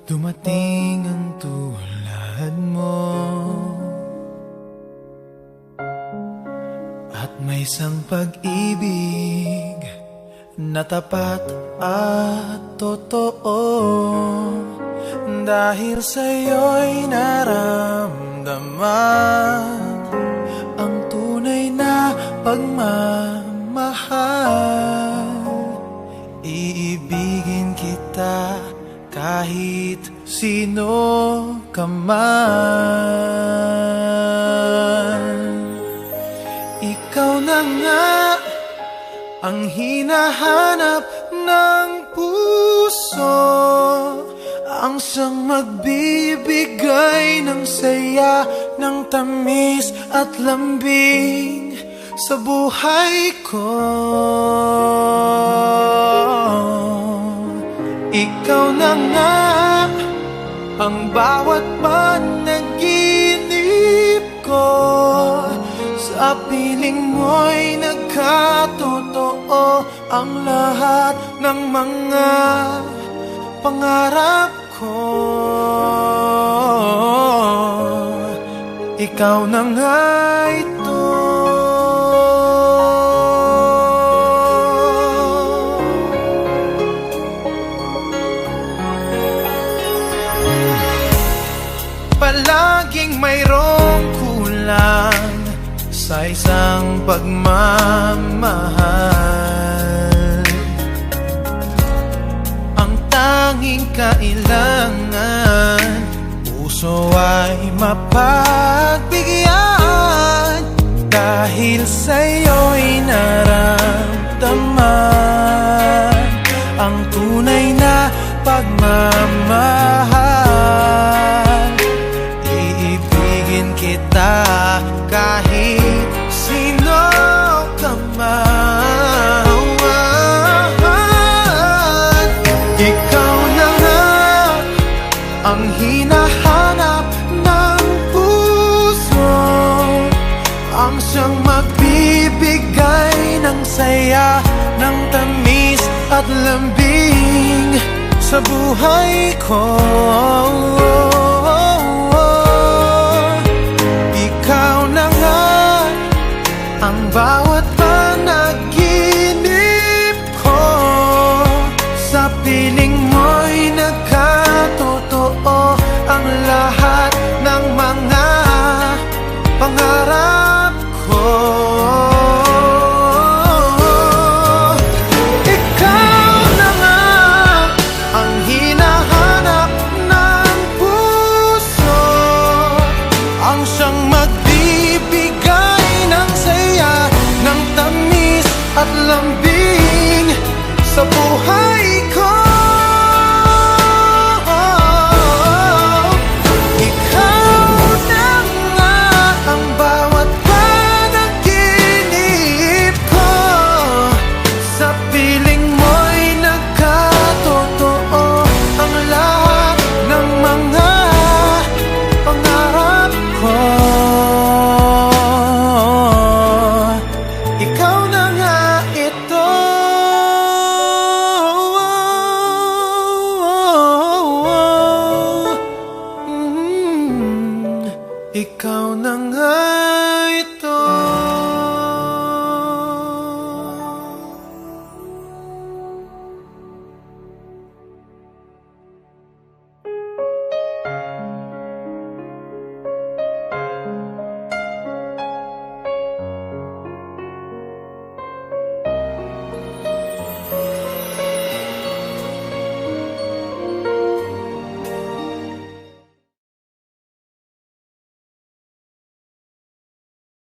Dumating ang tulad mo, at may isang pag-ibig na tapat at totoo. Dahil sa'yo'y naramdaman ang tunay na pagmamahal. Iibigin kita kahit sino ka man. Ikaw na nga ang hinahanap ng puso, ang siyang magbibigay ng saya, ng tamis at lambing sa buhay ko. Ikaw na nga ang bawat panaginip ko, sa piling mo'y nagkatotoo ang lahat ng mga pangarap ko. Ikaw na nga ito. Palaging mayroong kulang sa isang pagmamahal. Ang tanging kailangan, puso ay mapagbigyan. Dahil sa'yo'y naramdaman ang tunay na pagmamahal. Iibigin kita kahit sino ka man. Ikaw na nga ang hinahanap ng puso, ang siyang magbibigay ng saya, ng tamis at lambing sa buhay ko.